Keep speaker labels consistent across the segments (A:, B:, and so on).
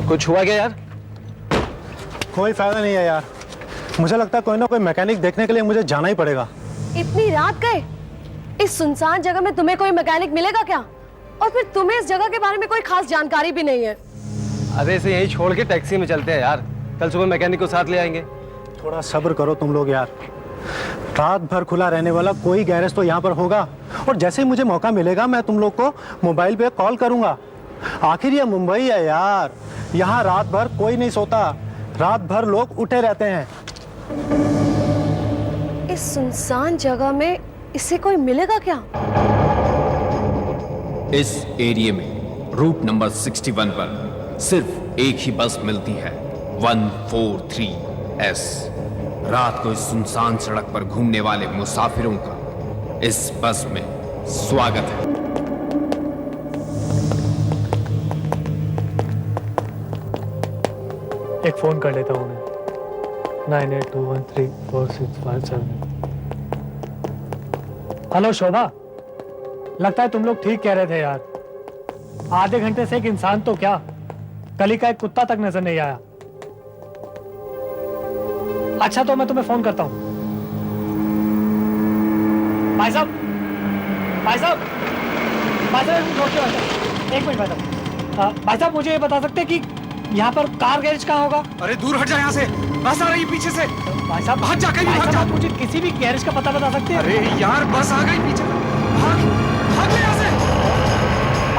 A: कुछ हुआ क्या यार?
B: कोई फायदा नहीं है यार, मुझे लगता है कोई ना कोई मैकेनिक देखने के लिए मुझे जाना ही पड़ेगा।
C: इतनी रात गए, इस सुनसान जगह में तुम्हें कोई मैकेनिक मिलेगा क्या? और फिर तुम्हें इस जगह के बारे में कोई खास जानकारी भी नहीं है।
A: अरे इसे यहीं छोड़ के टैक्सी में चलते हैं यार, कल सुबह मैकेनिक को साथ ले आएंगे।
B: थोड़ा सब्र करो तुम लोग यार, रात भर खुला रहने वाला कोई गैरेज तो यहाँ पर होगा, और जैसे ही मुझे मौका मिलेगा मैं तुम लोग को मोबाइल पे कॉल करूंगा। आखिर ये मुंबई है यार, यहाँ रात भर कोई नहीं सोता, रात भर लोग उठे रहते हैं।
C: इस सुनसान जगह में इसे कोई मिलेगा क्या?
D: इस एरिया में रूट नंबर 61 पर सिर्फ एक ही बस मिलती है, 143S। रात को इस सुनसान सड़क पर घूमने वाले मुसाफिरों का इस बस में स्वागत है।
E: एक फोन कर लेता हूँ मैं, 9821346557। हेलो शोभा, लगता है तुम लोग ठीक कह रहे थे यार। आधे घंटे से एक इंसान तो क्या, गली का एक कुत्ता तक नजर नहीं आया। अच्छा तो मैं तुम्हें फोन करता हूं। भाई साहब, भाई साहब, भाई साहब रोकिए भाई साहब, एक मिनट भाई साहब। भाई साहब मुझे ये बता सकते हैं कि यहाँ पर कार गैरेज कहाँ होगा?
F: अरे दूर हट जा यहाँ से, बस आ रही है पीछे से।
E: भाई साहब
F: भाग जा, कहीं
E: भाई
F: भाग
E: साहब
F: जा।
E: आप मुझे किसी भी गैरेज का पता बता सकते हैं?
F: अरे यार बस आ गई पीछे, भाग भाग ले यहाँ से।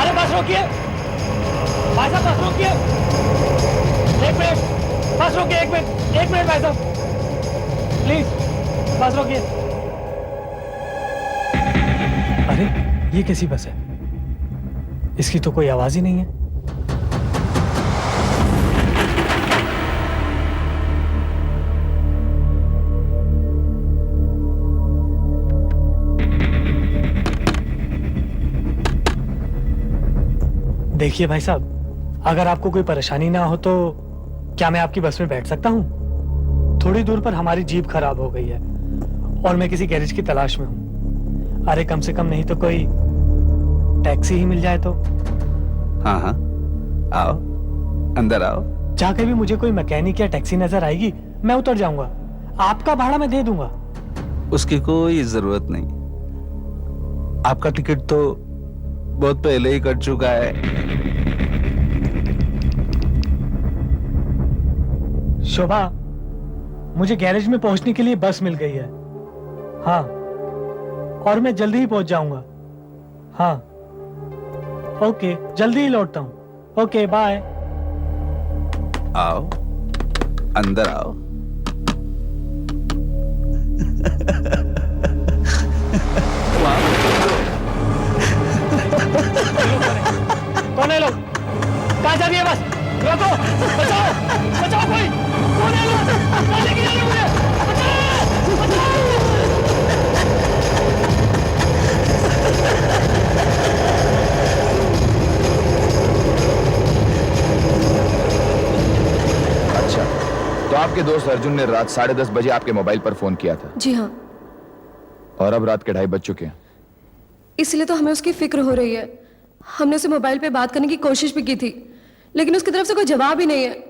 E: अरे बस रोकिए भाई साहब, बस रोकिए, एक मिनट बस रोकिए, एक मिनट भाई साहब प्लीज बस रोकिए। अरे ये कैसी बस है, इसकी तो कोई आवाज ही नहीं है। देखिए भाई साहब, अगर आपको कोई परेशानी ना हो तो क्या मैं आपकी बस में बैठ सकता हूँ? थोड़ी दूर पर हमारी जीप खराब हो गई है और मैं किसी गैरेज की तलाश में हूँ। अरे कम से कम नहीं तो कोई टैक्सी ही मिल जाए तो।
G: हाँ हाँ, आओ अंदर आओ।
E: जाके भी मुझे कोई मैकेनिक या टैक्सी नजर आएगी, मैं उतर जाऊंगा, आपका भाड़ा मैं दे दूंगा।
G: उसकी कोई जरूरत नहीं, आपका टिकट तो बहुत पहले ही कट चुका है।
E: शोभा, मुझे गैरेज में पहुंचने के लिए बस मिल गई है। हाँ, और मैं जल्दी ही पहुंच जाऊंगा। हाँ ओके, जल्दी ही लौटता हूं। Okay bye.
G: आओ अंदर आओ।
E: कौन है लोग? कहां जा रही है बस? रोको, बचाओ, बचाओ कोई, कौन है लोग? कहां लेके जा रहे हो मुझे? बचाओ, बचाओ।
H: अच्छा, तो आपके दोस्त अर्जुन ने रात 10:30 बजे आपके मोबाइल पर फोन किया था?
C: जी हाँ।
H: और अब रात के 2:30 बज चुके हैं।
C: इसलिए तो हमें उसकी फिक्र हो रही है। हमने उसे मोबाइल पे बात करने की कोशिश भी की थी, लेकिन उसकी तरफ से कोई जवाब ही नहीं है।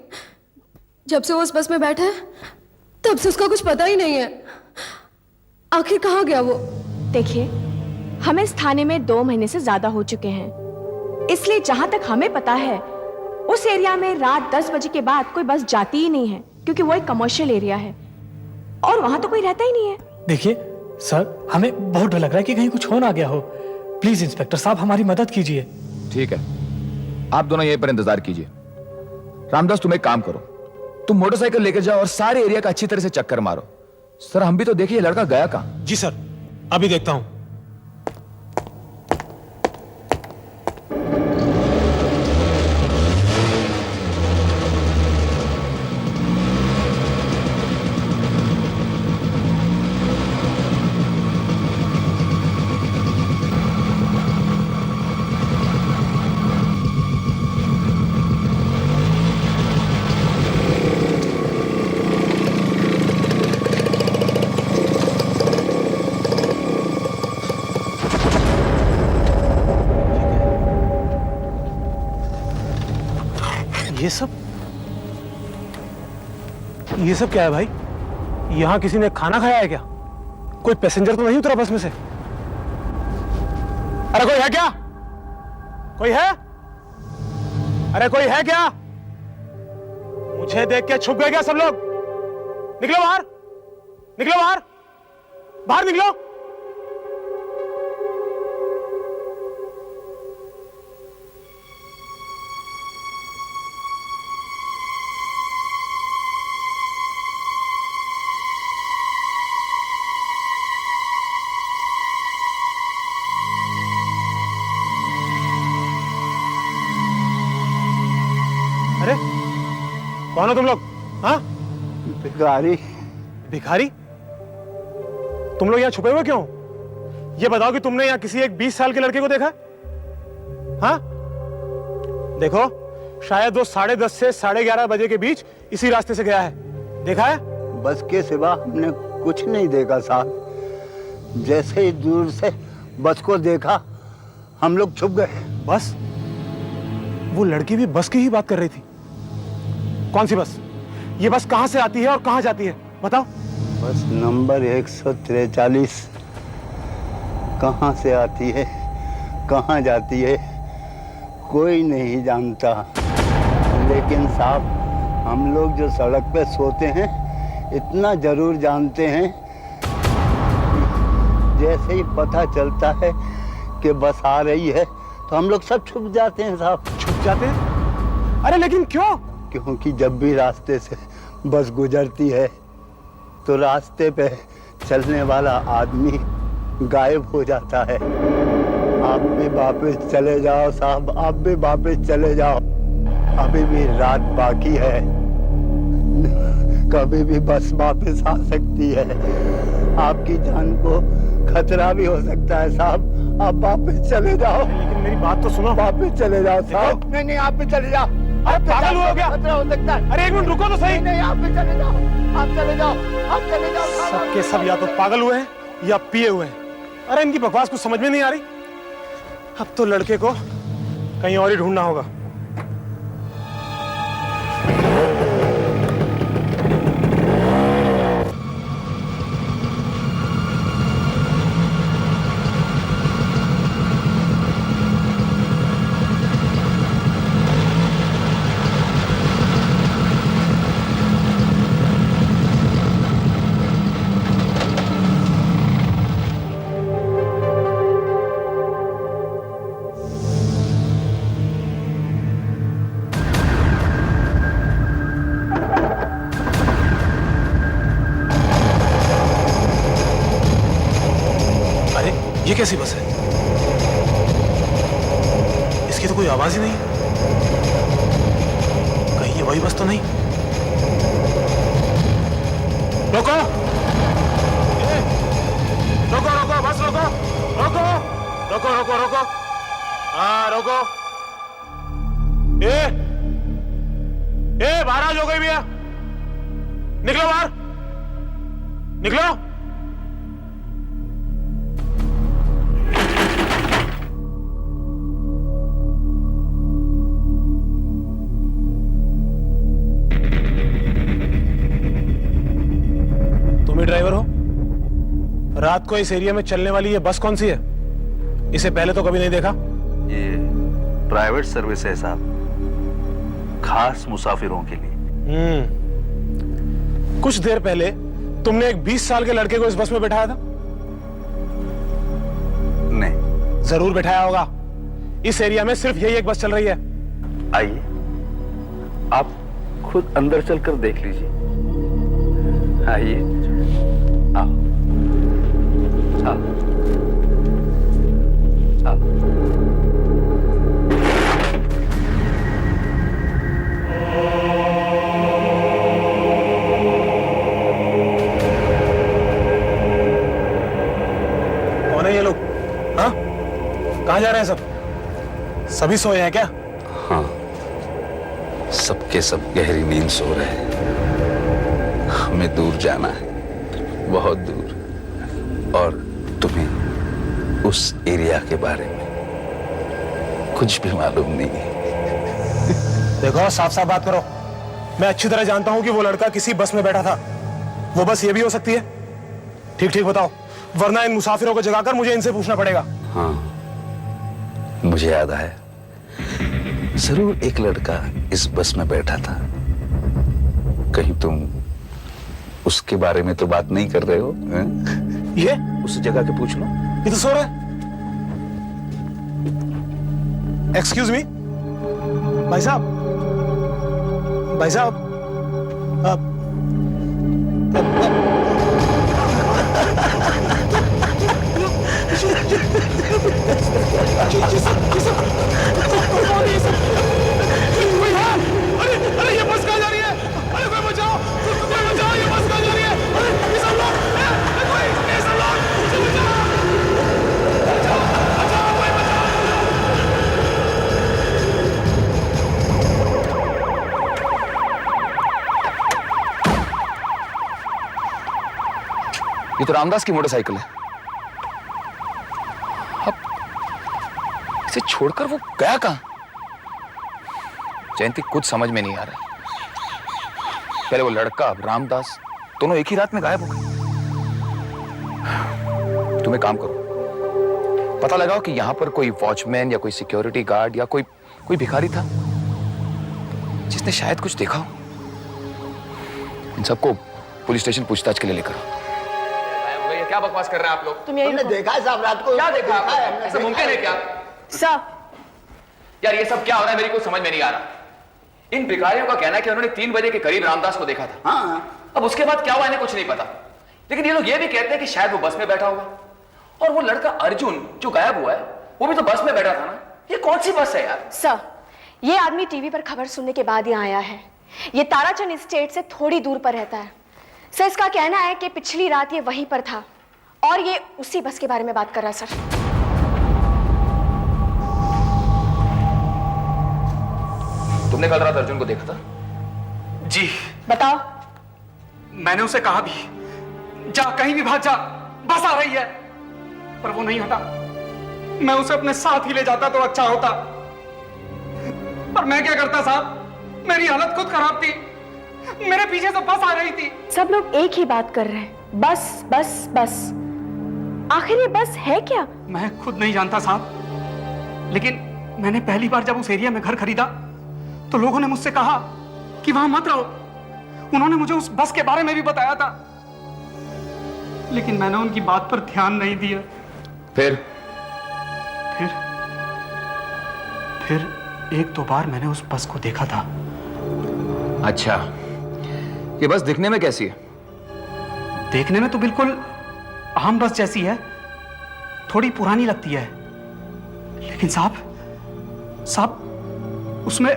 C: जब से वो उस बस में बैठा है तब से उसका कुछ पता ही नहीं है। आखिर कहाँ गया वो?
I: देखिए, हमें इस थाने में 2 महीने से ज्यादा हो चुके हैं, इसलिए जहां तक हमें पता है उस एरिया में रात 10 बजे के बाद कोई बस जाती ही नहीं है, क्योंकि वो एक कमर्शियल एरिया है और वहां तो कोई रहता ही नहीं है।
E: देखिए सर, हमें बहुत डर लग रहा है कि कहीं कुछ हो ना गया हो। प्लीज इंस्पेक्टर साहब हमारी मदद कीजिए।
H: ठीक है, आप दोनों यहीं पर इंतजार कीजिए। रामदास, तुम एक काम करो, तुम मोटरसाइकिल लेकर जाओ और सारे एरिया का अच्छी तरह से चक्कर मारो। सर हम भी तो देखिए लड़का गया कहां।
F: जी सर, अभी देखता हूँ।
B: ये सब ये सब क्या है भाई? यहाँ किसी ने खाना खाया है क्या? कोई पैसेंजर तो नहीं उतरा बस में से? अरे कोई है क्या? कोई है? अरे कोई है क्या? मुझे देख के छुप गए क्या सब लोग? निकलो बाहर, निकलो बाहर, बाहर निकलो। अरे कौन हो तुम लोग? हाँ,
J: भिखारी।
B: भिखारी? तुम लोग यहाँ छुपे हुए क्यों? ये बताओ कि तुमने यहाँ किसी एक 20 साल के लड़के को देखा? हाँ, देखो शायद वो 10:30 से 11:30 बजे के बीच इसी रास्ते से गया है। देखा है?
J: बस के सिवा हमने कुछ नहीं देखा साहब। जैसे ही दूर से बस को देखा हम लोग छुप गए।
B: बस? वो लड़की भी बस की ही बात कर रही थी। कौन सी बस? ये बस कहां से आती है और कहां जाती है? बताओ।
J: बस नंबर 143 कहां से आती है, कहां जाती है, कोई नहीं जानता। लेकिन साहब, हम लोग जो सड़क पे सोते हैं इतना जरूर जानते हैं, जैसे ही पता चलता है कि बस आ रही है तो हम लोग सब छुप जाते हैं साहब।
B: छुप जाते हैं? अरे लेकिन क्यों?
J: क्योंकि जब भी रास्ते से बस गुजरती है तो रास्ते पे चलने वाला आदमी गायब हो जाता है। आप भी वापस चले जाओ साहब, आप भी वापस चले जाओ। अभी भी रात बाकी है, कभी भी बस वापस आ सकती है। आपकी जान को खतरा भी हो सकता है साहब। आप वापस चले जाओ।
B: लेकिन मेरी बात तो सुनो।
J: वापस चले जाओ साहब। नहीं नहीं, आप भी चले जाओ।
B: अरे पागल हुआ क्या?
J: खतरा हो सकता है।
B: अरे एक मिनट रुको तो सही।
J: नहीं, आप भी चले जाओ, आप चले जाओ, आप चले जाओ।
B: सबके सब या तो पागल हुए हैं या पिए हुए हैं। अरे इनकी बकवास कुछ समझ में नहीं आ रही। अब तो लड़के को कहीं और ही ढूंढना होगा। ये कैसी बस है? इसकी तो कोई आवाज ही नहीं। कहीं ये वही बस तो नहीं? रोको! रोको रोको, बस रोको, रोको रोको रोको रोको, हाँ रोको। बाहर आ जाओ, गई भैया। निकलो बाहर, निकलो। ड्राइवर हो? रात को इस एरिया में चलने वाली ये बस कौन सी है? इसे पहले तो कभी नहीं देखा।
G: ये प्राइवेट सर्विस है साहब, खास मुसाफिरों के लिए।
B: कुछ देर पहले तुमने एक 20 साल के लड़के को इस बस में बैठाया था?
G: नहीं।
B: जरूर बैठाया होगा। इस एरिया में सिर्फ यही एक बस चल रही है।
G: आइए, आप खुद अंदर चलकर देख लीजिए। आइए, आओ, आओ, आओ।
B: कौन है ये लोग? हाँ, कहाँ जा रहे हैं सब? सभी सोए हैं क्या?
G: हाँ, सबके सब गहरी नींद सो रहे हैं। हमें दूर जाना है, बहुत दूर, और तुम्हें उस एरिया के बारे में कुछ भी मालूम नहीं है।
B: देखो, साफ साफ बात करो। मैं अच्छी तरह जानता हूं कि वो लड़का किसी बस में बैठा था। वो बस ये भी हो सकती है। ठीक ठीक बताओ, वरना इन मुसाफिरों को जगाकर मुझे इनसे पूछना पड़ेगा।
G: हाँ, मुझे याद आया, जरूर एक लड़का इस बस में बैठा था। कहीं तुम उसके बारे में तो बात नहीं कर रहे हो?
B: ये
G: उस जगह के पूछ लो।
B: ये तो सो रहा है। एक्सक्यूज मी, भाई साहब, भाई साहब,
F: अरे ये बस कहाँ जा रही है? अरे कोई बचाओ, कोई बचाओ, ये बस कहाँ जा रही है? अरे ये सब लोग, कोई, ये सब लोग, मुझे बचाओ, बचाओ, बचाओ, कोई बचाओ।
H: ये तो रामदास की मोटरसाइकिल है। अब इसे छोड़कर वो गया कहां? जयंती, कुछ समझ में नहीं आ रहा। पहले वो लड़का, अब रामदास, दोनों एक ही रात में गायब हो गए। तुम एक काम करो, पता लगाओ कि यहां पर कोई वॉचमैन या कोई सिक्योरिटी गार्ड या कोई भिखारी था जिसने शायद कुछ देखा हो। इन सबको पुलिस स्टेशन पूछताछ के लिए लेकर आओ। क्या बकवास कर रहे हैं आप लोग?
J: तुमने देखा है साहब रात को?
H: क्या देखा आपने? ऐसा मुमकिन है क्या?
I: सर,
H: यार ये सब क्या हो रहा है, मेरी कुछ समझ में नहीं आ रहा। इन भिखारियों का कहना है कि उन्होंने 3 बजे के करीब रामदास को देखा था।
J: हाँ।
H: अब उसके बाद क्या हुआ इन्हें कुछ नहीं पता, लेकिन ये लोग ये भी कहते हैं कि शायद वो बस में बैठा होगा। और वो लड़का अर्जुन जो गायब हुआ है, वो भी तो बस में बैठा था ना। ये कौन सी बस है यार?
I: सर, ये आदमी टीवी पर खबर सुनने के बाद यहाँ आया है। ये ताराचंद स्टेट से थोड़ी दूर पर रहता है। सर, इसका कहना है कि पिछली रात ये वहीं पर था और ये उसी बस के बारे में बात कर रहा है। सर,
H: तुमने कल रात अर्जुन को देखा था?
F: जी,
I: बताओ।
F: मैंने उसे कहा भी, जा कहीं भी भाग जा, बस आ रही है, पर वो नहीं हटा। मैं उसे अपने साथ ही ले जाता तो अच्छा होता, पर मैं क्या करता साहब, मेरी हालत खुद खराब थी। मेरे पीछे से बस आ रही थी।
I: सब लोग एक ही बात कर रहे हैं, बस बस बस। आखिर ये बस है क्या?
F: मैं खुद नहीं जानता साहब, लेकिन मैंने पहली बार जब उस एरिया में घर खरीदा तो लोगों ने मुझसे कहा कि वहां मत रहो। उन्होंने मुझे उस बस के बारे में भी बताया था, लेकिन मैंने उनकी बात पर ध्यान नहीं दिया।
H: फिर
F: एक दो बार मैंने उस बस को देखा था।
H: अच्छा, ये बस दिखने में कैसी है?
F: देखने में तो बिल्कुल आम बस जैसी है, थोड़ी पुरानी लगती है, लेकिन साहब उसमें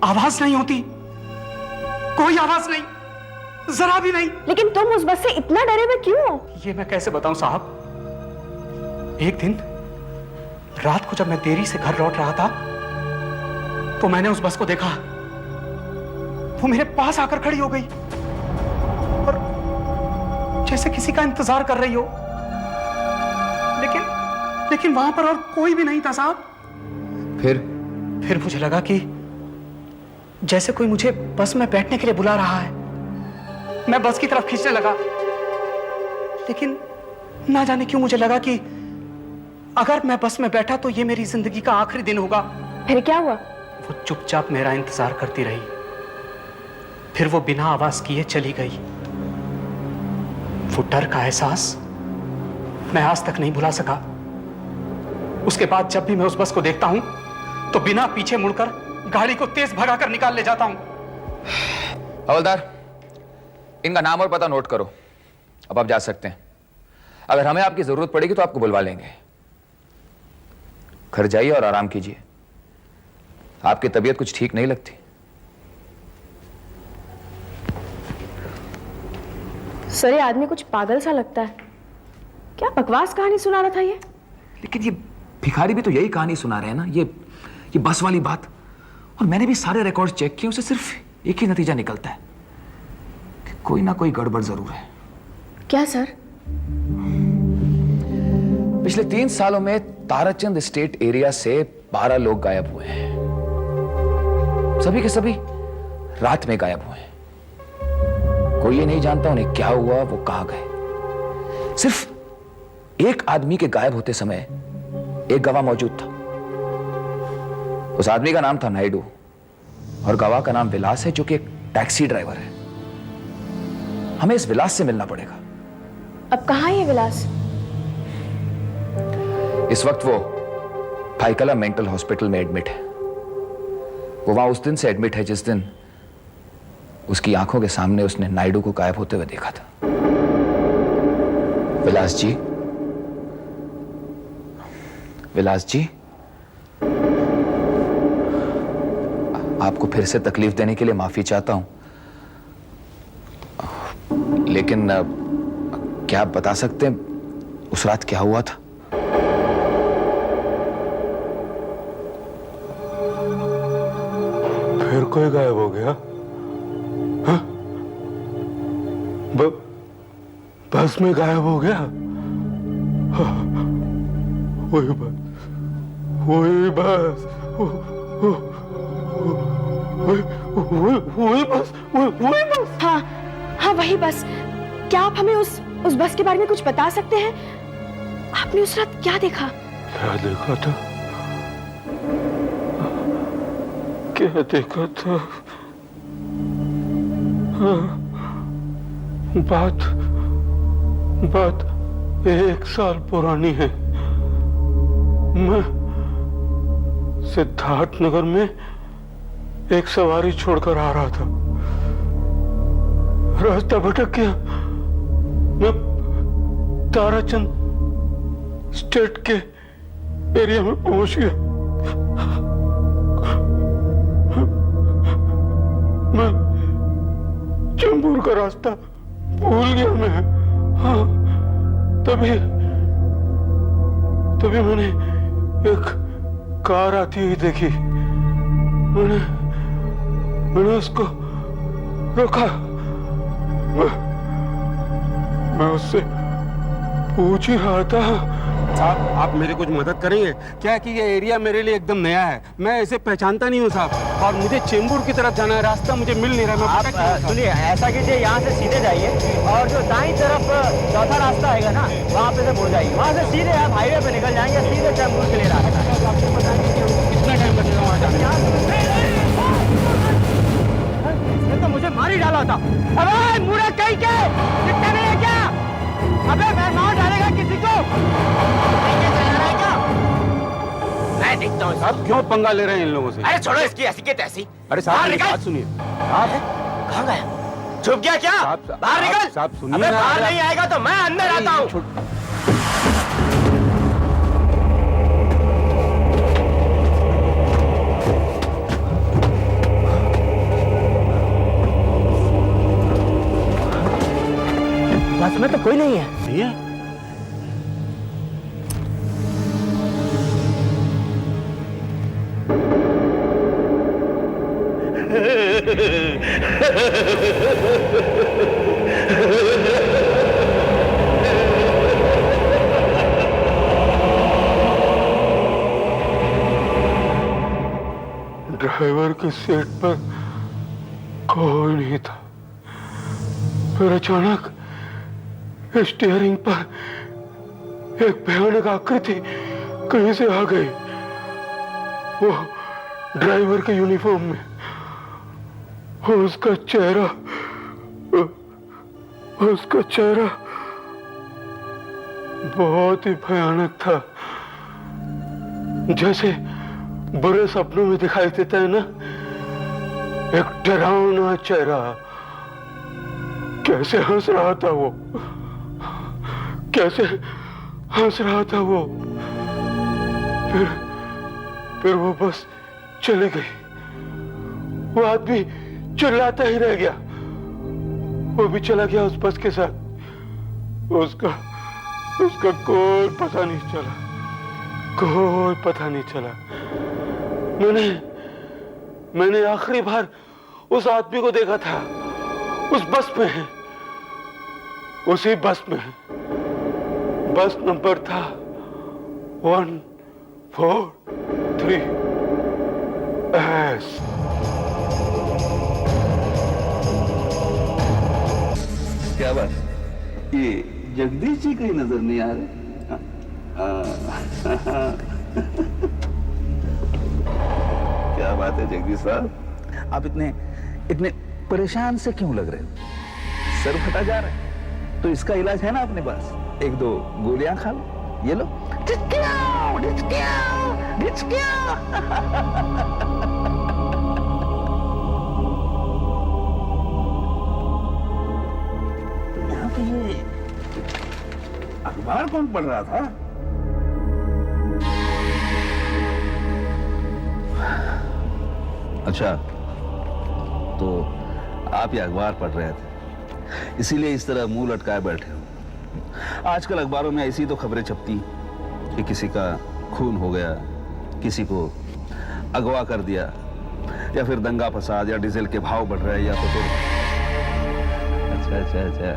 F: आवाज नहीं होती, कोई आवाज नहीं, जरा भी नहीं।
I: लेकिन तुम उस बस से इतना डरे हुए क्यों हो?
F: ये मैं कैसे बताऊं साहब। एक दिन रात को जब मैं देरी से घर लौट रहा था तो मैंने उस बस को देखा। वो मेरे पास आकर खड़ी हो गई और जैसे किसी का इंतजार कर रही हो, लेकिन वहां पर और कोई भी नहीं था साहब।
H: फिर
F: मुझे लगा कि जैसे कोई मुझे बस में बैठने के लिए बुला रहा है। मैं बस की तरफ खींचने लगा, लेकिन ना जाने क्यों मुझे लगा कि अगर मैं बस में बैठा तो ये मेरी जिंदगी का आखिरी दिन होगा।
I: फिर क्या हुआ?
F: वो चुपचाप मेरा इंतजार करती रही, फिर वो बिना आवाज किए चली गई। वो डर का एहसास मैं आज तक नहीं भुला सका। उसके बाद जब भी मैं उस बस को देखता हूं तो बिना पीछे मुड़कर गाड़ी को तेज भगाकर निकाल ले जाता हूं।
H: हवलदार, इनका नाम और पता नोट करो। अब आप जा सकते हैं। अगर हमें आपकी जरूरत पड़ेगी तो आपको बुलवा लेंगे। घर जाइए और आराम कीजिए। आपकी तबीयत कुछ ठीक नहीं लगती।
I: सर, ये आदमी कुछ पागल सा लगता है। क्या बकवास कहानी सुना रहा था ये?
H: लेकिन ये भिखारी भी तो यही कहानी सुना रहे हैं ना, ये बस वाली बात। और मैंने भी सारे रिकॉर्ड चेक किए, उसे सिर्फ एक ही नतीजा निकलता है कि कोई ना कोई गड़बड़ जरूर है।
I: क्या सर?
H: पिछले 3 सालों में ताराचंद स्टेट एरिया से 12 लोग गायब हुए हैं। सभी के सभी रात में गायब हुए हैं। कोई ये नहीं जानता उन्हें क्या हुआ, वो कहां गए। सिर्फ एक आदमी के गायब होते समय एक गवाह मौजूद था। उस आदमी का नाम था नायडू और गवाह का नाम विलास है, जो कि एक टैक्सी ड्राइवर है। हमें इस विलास से मिलना पड़ेगा।
I: अब कहाँ है ये विलास?
H: इस वक्त वो भाईकला मेंटल हॉस्पिटल में एडमिट है। वो वहां उस दिन से एडमिट है जिस दिन उसकी आंखों के सामने उसने नायडू को गायब होते हुए देखा था। विलास जी, विलास जी, आपको फिर से तकलीफ देने के लिए माफी चाहता हूं, लेकिन क्या आप बता सकते हैं उस रात क्या हुआ था?
J: फिर कोई गायब हो गया? हाँ? बस में गायब हो गया? हाँ, वही बस, वही बस, वही बस, वही बस।
I: हाँ हाँ, वही बस। क्या आप हमें उस बस के बारे में कुछ बता सकते हैं? आपने उस रात क्या देखा?
J: क्या देखा था? क्या देखा था? हाँ, बात 1 साल पुरानी है। मैं सिद्धार्थ नगर में एक सवारी छोड़कर आ रहा था। रास्ता भटक गया। मैं ताराचंद स्टेट के एरिया में पहुंच गया। मैं चेंबूर का रास्ता भूल गया मैं। हाँ, तभी मैंने एक कार आती हुई देखी। मैंने उसको रोका। मैं उससे पूछ ही रहा था।
K: साहब, आप मेरी कुछ मदद करेंगे क्या कि ये एरिया मेरे लिए एकदम नया है। मैं इसे पहचानता नहीं हूँ साहब, और मुझे चेंबूर की तरफ जाना है। रास्ता मुझे मिल नहीं रहा। आप
L: सुनिए, ऐसा कीजिए, यहाँ से सीधे जाइए और जो दाईं तरफ चौथा रास्ता आएगा ना, वहाँ पे से मुड़ जाइए। वहाँ से सीधे आप हाईवे पे निकल जाएंगे, सीधे चेंबूर के लिए रास्ता है। आपको बताएंगे कितना टाइम लगेगा वहाँ जाने। इसने तो मुझे मार ही डाला था। अबे मुड़ा कहीं के दिखता नहीं है क्या? अबे मैं मार डालेगा किसी को?
K: मैं देखता हूँ साहब, क्यों पंगा ले रहे हैं इन लोगों से?
L: अरे छोड़ो इसकी ऐसी के तैसी।
K: अरे साहब मेरी बात सुनिए।
L: आप कहाँ गया? छुप गया क्या? बाहर निकल।
K: साहब सुनिए
L: अबे
K: ना।
L: बाहर नहीं आएगा तो मैं अंदर आता हूँ। बस में तो कोई नहीं है।
K: नहीं है?
J: ड्राइवर की सीट पर कोई नहीं था। फिर अचानक स्टीयरिंग पर एक भयानक आकृति कहीं से आ गई। वो ड्राइवर के यूनिफॉर्म में। उसका चेहरा बहुत ही भयानक था, जैसे बुरे सपनों में दिखाई देता है ना, एक डरावना चेहरा। कैसे हंस रहा था वो, कैसे हंस रहा था वो। फिर वो बस चली गई। वो आदमी चिल्लाता ही रह गया। वो भी चला गया उस बस के साथ। उसका कोई पता नहीं चला, कोई पता नहीं चला। मैंने आखिरी बार उस आदमी को देखा था उस बस में है, उसी बस में है। बस नंबर था 143S।
G: क्या बात, ये जगदीश जी कहीं नजर नहीं आ रहे? क्या बात है जगदीश साहब, आप इतने इतने परेशान से क्यों लग रहे हो? सर फटा जा रहा है तो इसका इलाज है ना अपने पास, 1-2 गोलियां खा लो, ये लो। यहाँ पे ये अखबार कौन पढ़ रहा था? अच्छा, तो आप ये अखबार पढ़ रहे थे, इसीलिए इस तरह मुंह लटकाए बैठे हो। आजकल अखबारों में ऐसी तो खबरें छपती कि किसी का खून हो गया, किसी को अगवा कर दिया, या फिर दंगा फसाद, या डीजल के भाव बढ़ रहे हैं, या तो फिर अच्छा,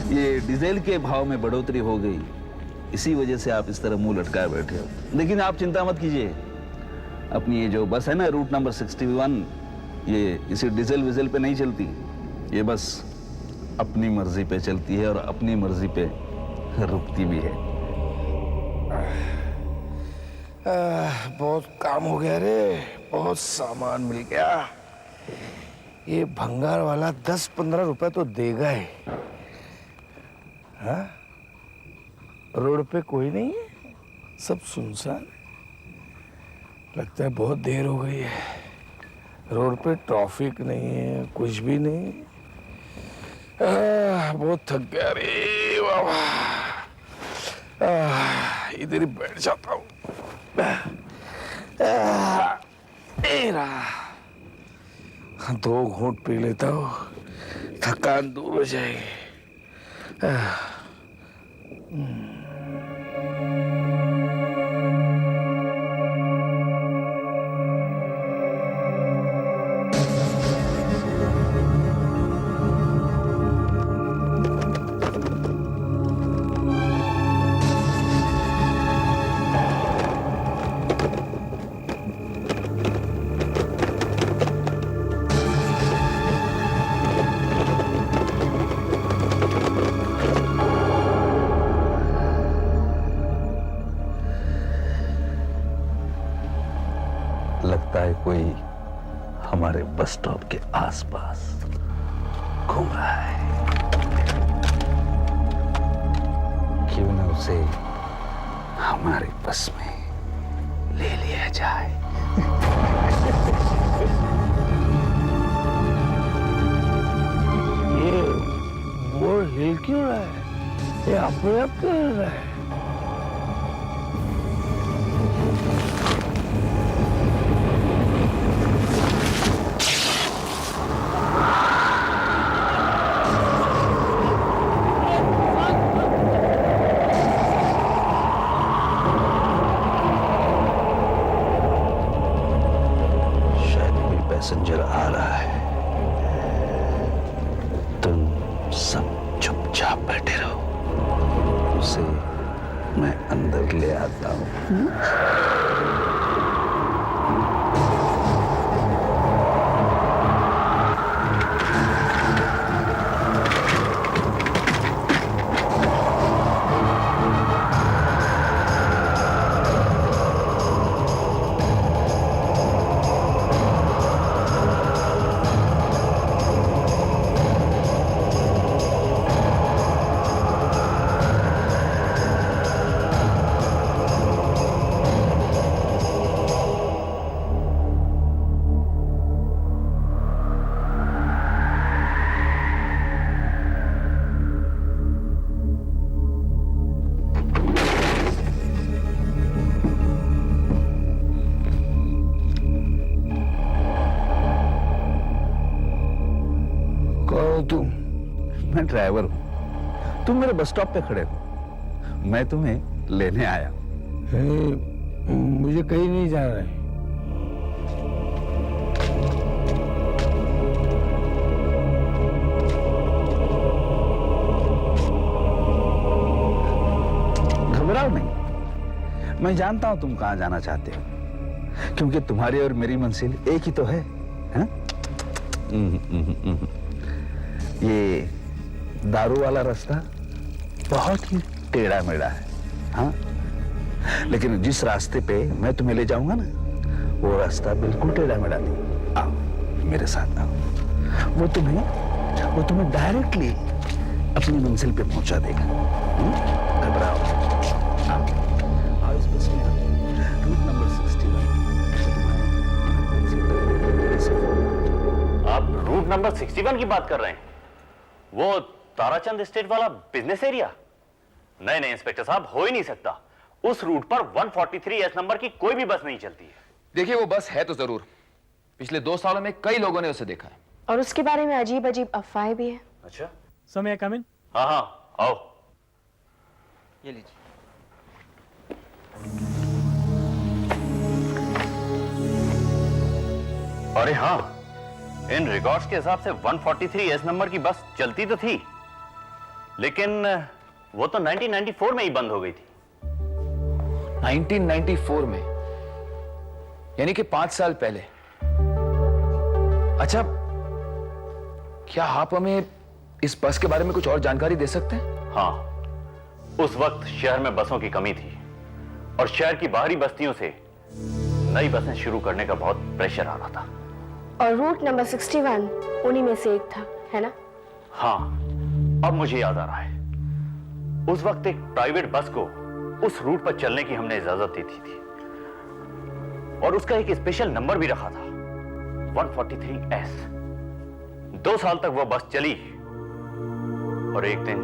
G: ये डीजल के भाव में बढ़ोतरी हो गई, इसी वजह से आप इस तरह मुंह लटकाए बैठे हो। लेकिन आप चिंता मत कीजिए, अपनी ये जो बस है ना, रूट नंबर 61, ये इसी डीजल विजल पे नहीं चलती, ये बस अपनी मर्जी पे चलती है और अपनी मर्जी पे रुकती भी है।
M: बहुत काम हो गया रे, बहुत सामान मिल गया। ये भंगार वाला 10-15 रुपए तो देगा ही। हाँ? रोड पे कोई नहीं है, सब सुनसान। लगता है बहुत देर हो गई है, रोड पे ट्रैफिक नहीं है, कुछ भी नहीं। बहुत थक गया रे बाबा, इधर ही बैठ जाता हूँ। दो घूंट पी लेता हूँ, थकान दूर हो जाएगी।
G: लगता है कोई हमारे बस स्टॉप के आसपास घूम रहा है, क्यों न उसे हमारे बस में ले लिया जाए।
M: ये वो हिल क्यों रहा है? ये अपने आप क्यों हिल रहा है?
G: पैसेंजर आ रहा है, तुम सब चुपचाप बैठे रहो, उसे मैं अंदर ले आता हूँ।
M: तुम?
G: मैं ड्राइवर हूं, तुम मेरे बस स्टॉप पे खड़े हो, मैं तुम्हें लेने आया।
M: मुझे कहीं नहीं जाना है।
G: घबराओ नहीं, मैं जानता हूं तुम कहां जाना चाहते हो, क्योंकि तुम्हारी और मेरी मंजिल एक ही तो है? ये दारू वाला रास्ता बहुत ही टेढ़ा मेढ़ा है, हाँ, लेकिन जिस रास्ते पे मैं तुम्हें ले जाऊंगा ना, वो रास्ता बिल्कुल टेढ़ा मेढ़ा नहीं। आओ मेरे साथ आओ, वो तुम्हें डायरेक्टली अपनी मंजिल पे पहुंचा देगा। घबराओ, आओ इस बस में, रूट नंबर 61।
L: आप रूट नंबर 61 की बात कर रहे हैं? वो ताराचंद एस्टेट वाला बिजनेस एरिया? नहीं नहीं इंस्पेक्टर साहब, हो ही नहीं सकता। उस रूट पर 143S नंबर की कोई भी बस नहीं चलती है।
H: देखिए वो बस है तो जरूर, पिछले 2 सालों में कई लोगों ने उसे देखा है।
I: और उसके बारे में अजीब अजीब अफवाहें भी है।
L: अच्छा,
E: समय कम इन।
L: हाँ हाँ आओ।
A: ये लीजिए।
L: अरे हाँ, इन रिकॉर्ड्स के हिसाब से 143S नंबर की बस चलती तो थी, लेकिन वो तो 1994 में ही बंद हो गई थी।
H: 1994 में, यानी कि 5 साल पहले। अच्छा, क्या आप हमें इस बस के बारे में कुछ और जानकारी दे सकते हैं?
L: हाँ, उस वक्त शहर में बसों की कमी थी और शहर की बाहरी बस्तियों से नई बसें शुरू करने का बहुत प्रेशर आ रहा था।
I: और रूट नंबर 61 उन्हीं में से एक था, है ना?
L: हाँ, अब मुझे याद आ रहा है। उस वक्त एक प्राइवेट बस को उस रूट पर चलने की हमने इजाजत दी थी और उसका एक स्पेशल नंबर भी रखा था, 143S। 2 साल तक वो बस चली और एक दिन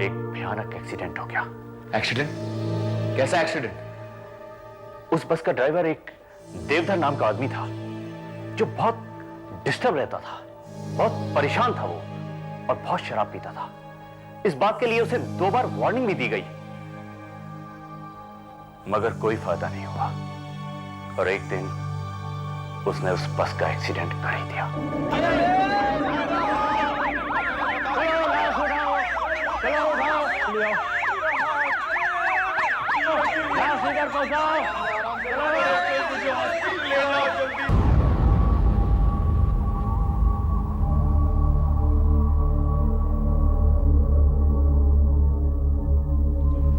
L: एक भयानक एक्सीडेंट हो गया।
H: एक्सीडेंट? कैसा एक्सीडेंट?
L: उस बस का ड्राइवर एक देवधर नाम का आदमी था जो बहुत डिस्टर्ब रहता था, बहुत परेशान था वो और बहुत शराब पीता था। इस बात के लिए उसे 2 बार वार्निंग भी दी गई, मगर कोई फायदा नहीं हुआ और एक दिन उसने उस बस का एक्सीडेंट कर ही दिया।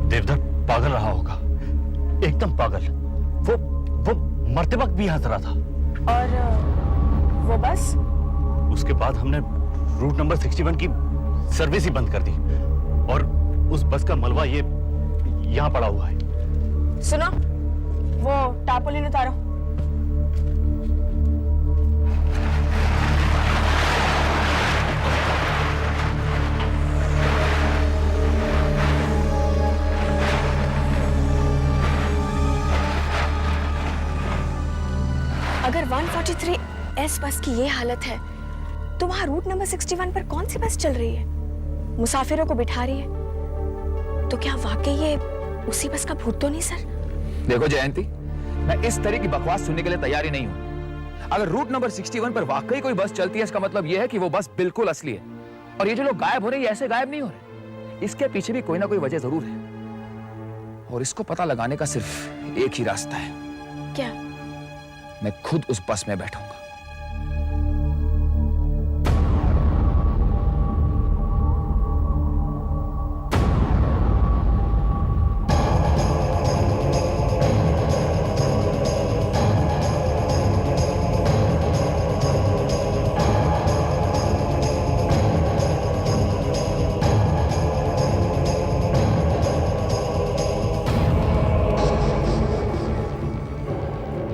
F: देवधर पागल रहा होगा, एकदम पागल। वो मरते वक्त भी हंस रहा था।
I: और वो बस?
F: उसके बाद हमने रूट नंबर 61 की सर्विस ही बंद कर दी और उस बस का मलबा ये यहां पड़ा हुआ है।
I: सुनो, वो टारपोलिन उतारो। अगर 143S बस की ये हालत है तो वहां रूट नंबर 61 पर कौन सी बस चल रही है, मुसाफिरों को बिठा रही है? तो क्या वाकई ये उसी बस का भूत तो नहीं सर?
H: देखो जयंती, मैं इस तरह की बकवास सुनने के लिए तैयार ही नहीं हूं। अगर रूट नंबर 61 पर वाकई कोई बस चलती है, इसका मतलब यह है कि वो बस बिल्कुल असली है और ये जो लोग गायब हो रहे हैं ये ऐसे गायब नहीं हो रहे। इसके पीछे भी कोई ना कोई वजह जरूर है और इसको पता लगाने का सिर्फ एक ही रास्ता है।
I: क्या?
H: मैं खुद उस बस में बैठूंगा।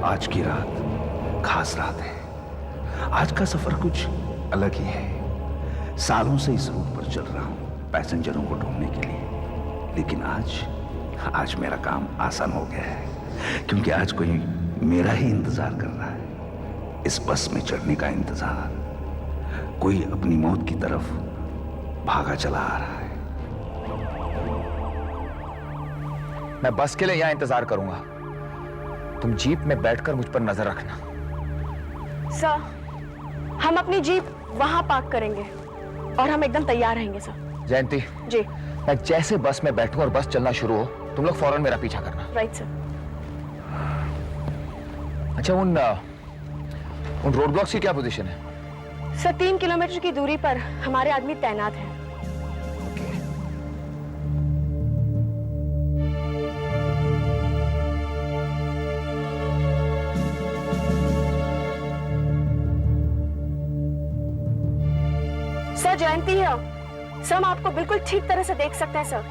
G: आज की रात खास रात है। आज का सफर कुछ अलग ही है। सालों से इस रूट पर चल रहा हूं पैसेंजरों को ढूंढने के लिए, लेकिन आज मेरा काम आसान हो गया है क्योंकि आज कोई मेरा ही इंतजार कर रहा है। इस बस में चढ़ने का इंतजार। कोई अपनी मौत की तरफ भागा चला आ रहा है।
H: मैं बस के लिए यहां इंतजार करूंगा, तुम जीप में बैठकर मुझ पर नजर रखना।
I: सर, हम अपनी जीप वहां पार्क करेंगे और हम एकदम तैयार रहेंगे सर।
H: जयंती
I: जी।
H: मैं जैसे बस में बैठूं और बस चलना शुरू हो, तुम लोग फौरन मेरा पीछा करना।
I: Right sir.
H: अच्छा, उन रोड ब्लॉक्स की क्या पोजीशन है?
I: सर, 3 किलोमीटर की दूरी पर हमारे आदमी तैनात हैं सर जयंती है सर, हम आपको बिल्कुल ठीक तरह से देख सकते हैं सर।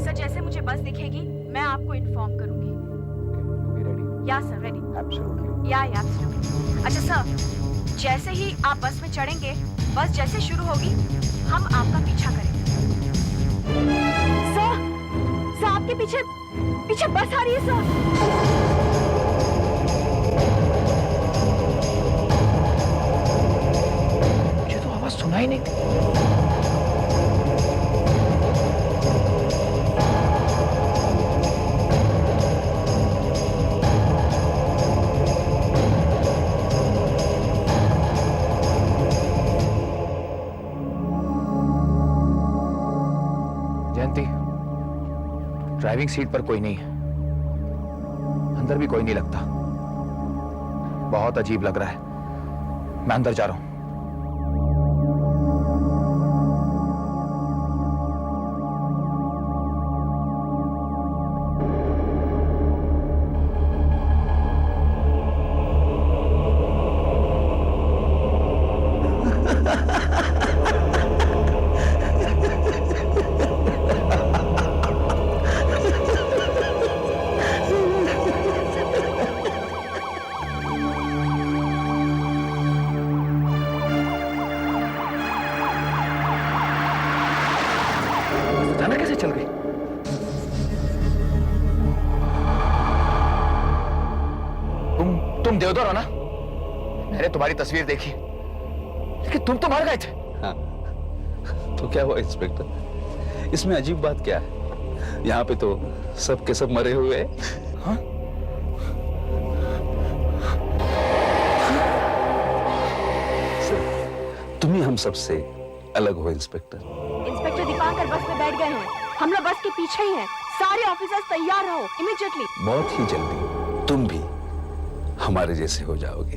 I: सर जैसे मुझे बस दिखेगी मैं आपको इन्फॉर्म करूंगी। या सर रेडी। एब्सोल्युटली। या एब्सोल्युटली। अच्छा सर, जैसे ही आप बस में चढ़ेंगे, बस जैसे शुरू होगी हम आपका पीछा करेंगे। सर आपके पीछे पीछे बस आ रही है सर।
F: मुझे तो आवाज सुनाई नहीं दी।
H: ड्राइविंग सीट पर कोई नहीं है, अंदर भी कोई नहीं लगता। बहुत अजीब लग रहा है, मैं अंदर जा रहा हूं। तुम देवदर हो ना? मैंने तुम्हारी तस्वीर देखी, लेकिन तुम तो मर गए थे।
G: हाँ, तो क्या हुआ इंस्पेक्टर? इसमें अजीब बात क्या है? यहाँ पे तो सब के सब मरे हुए हैं। हाँ? तुम ही हम सबसे अलग हो इंस्पेक्टर।
I: इंस्पेक्टर दीपांकर बस में बैठ गए हैं, हम लोग बस के पीछे ही हैं। सारे ऑफिसर्स तैयार रहो इमीडिएटली।
G: बहुत ही जल्दी तुम भी हमारे जैसे हो जाओगे।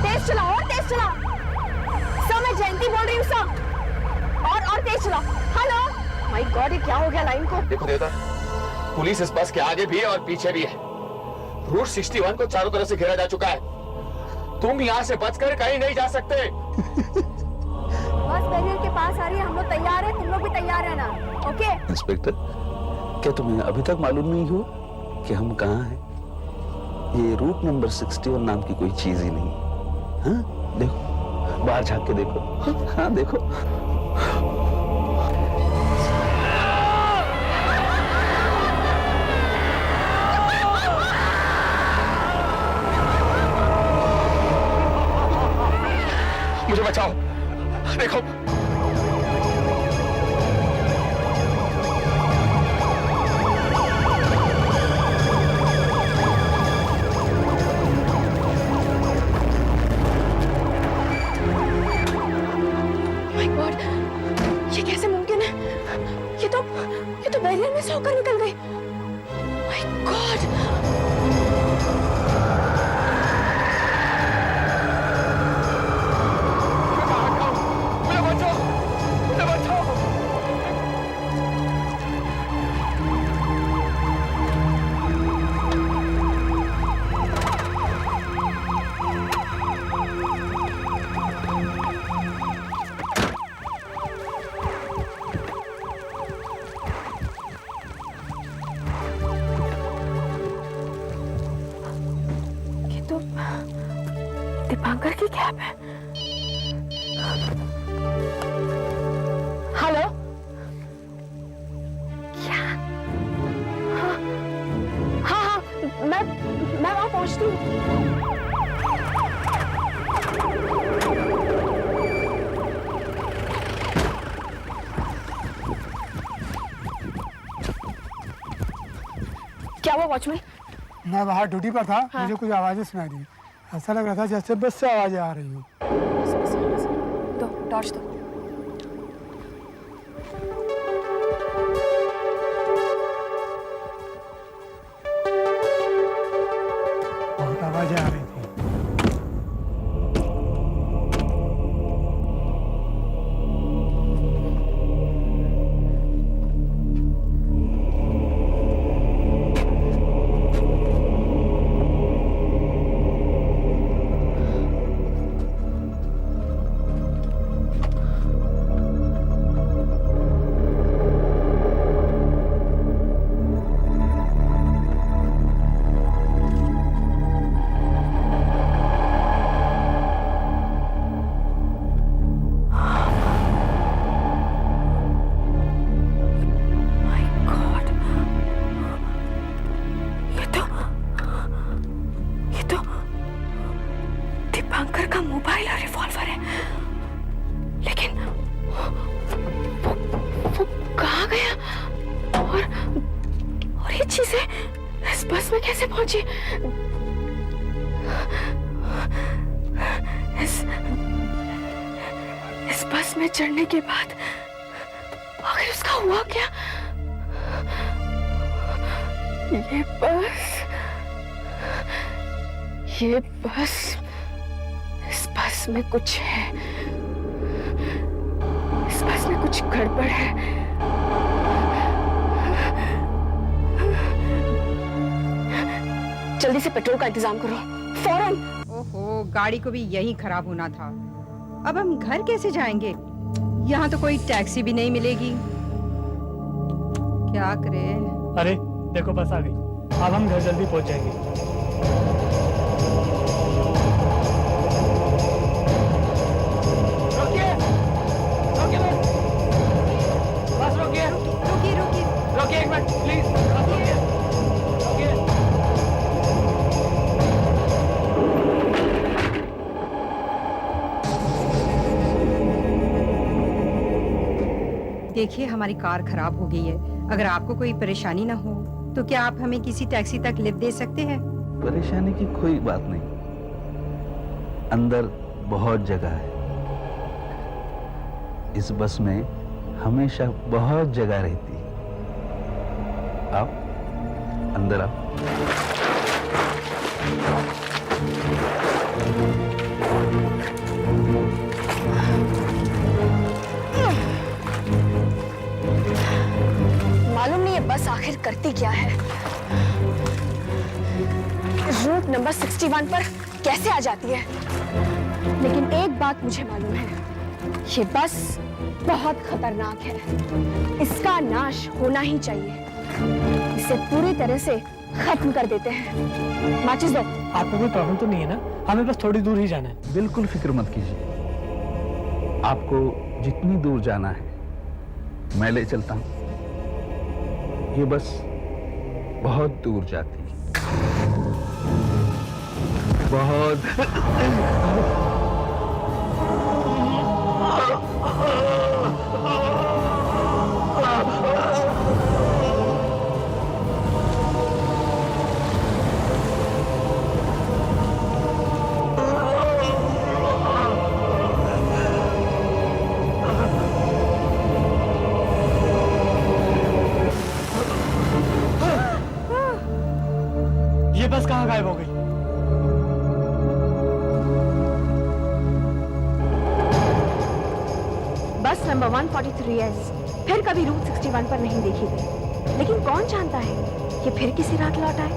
I: तेज चलाओ और तेज चलाओ। सर मैं जयंती बोल रही हूँ सर। और तेज चलाओ। हेलो माय गॉड, ये क्या हो गया लाइन को?
H: देखो देवदर, पुलिस इस बस के आगे भी है और पीछे भी है। रूट 61 को चारों तरफ से घेरा जा चुका है। तुम यहाँ से बचकर कहीं नहीं जा सकते।
I: बस बैरियर के पास आ रही है, हम लोग तैयार हैं, तुम लोग भी तैयार है ना? ओके
G: इंस्पेक्टर, क्या तुम्हें अभी तक मालूम नहीं हुआ कि हम कहाँ हैं? ये रूट नंबर 61 नाम की कोई चीज ही नहीं। हाँ देखो, बाहर झांक के देखो। हाँ देखो।
H: मुझे बचाओ, देखो।
I: ये कैसे मुमकिन है? ये तो बैरियर में से होकर निकल गई। My God! दीपांकर की कैब है। हेलो, क्या? हाँ, मैं वहां पहुंचती हूँ। क्या हुआ वॉचमैन?
N: मैं बाहर ड्यूटी पर था। हाँ? मुझे कुछ आवाजें सुनाई दी। ऐसा लग रहा था जैसे बस से आवाजें आ रही हो।
I: दो टॉर्च दो। लेकिन वो कहाँ गया? और ये चीजें इस बस में कैसे पहुंची? इस बस में चढ़ने के बाद आखिर उसका हुआ क्या? ये बस इस बस में कुछ है। इस बस में कुछ गड़बड़ है। जल्दी से पेट्रोल का इंतजाम करो, फौरन।
O: ओहो, गाड़ी को भी यही खराब होना था। अब हम घर कैसे जाएंगे? यहाँ तो कोई टैक्सी भी नहीं मिलेगी। क्या करें?
E: अरे देखो बस आ गई, अब हम घर जल्दी पहुंच जाएंगे।
L: रोकिए एक मिनट प्लीज, रोकिए।
O: देखिए, हमारी कार खराब हो गई है। अगर आपको कोई परेशानी ना हो तो क्या आप हमें किसी टैक्सी तक लिफ्ट दे सकते हैं?
G: परेशानी की कोई बात नहीं, अंदर बहुत जगह है। इस बस में हमेशा बहुत जगह रहती है। आओ अंदर आओ।
I: मालूम नहीं ये बस आखिर करती क्या है। रूट नंबर 61 पर कैसे आ जाती है। लेकिन एक बात मुझे मालूम है, ये बस बहुत खतरनाक है। इसका नाश होना ही चाहिए। इसे पूरी तरह से खत्म कर देते हैं। माचिस दो।
E: आपको कोई प्रॉब्लम तो नहीं है ना? हमें बस थोड़ी दूर ही जाना है।
G: बिल्कुल फिक्र मत कीजिए, आपको जितनी दूर जाना है मैं ले चलता हूँ। ये बस बहुत दूर जाती है, बहुत।
E: ये बस कहाँ गायब हो गई?
I: बस नंबर 143S फिर कभी रूट 61 पर नहीं देखी गई। लेकिन कौन जानता है कि फिर किसी रात लौट आए।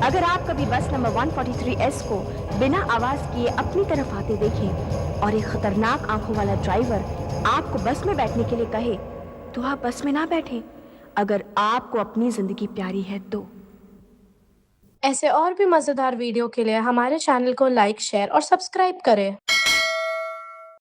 I: अगर आप कभी बस नंबर 143S को बिना आवाज किए अपनी तरफ आते देखें और एक खतरनाक आंखों वाला ड्राइवर आपको बस में बैठने के लिए कहे, तो आप बस में ना बैठें। अगर आपको अपनी जिंदगी प्यारी है तो।
P: ऐसे और भी मजेदार वीडियो के लिए हमारे चैनल को लाइक, शेयर और सब्सक्राइब करें।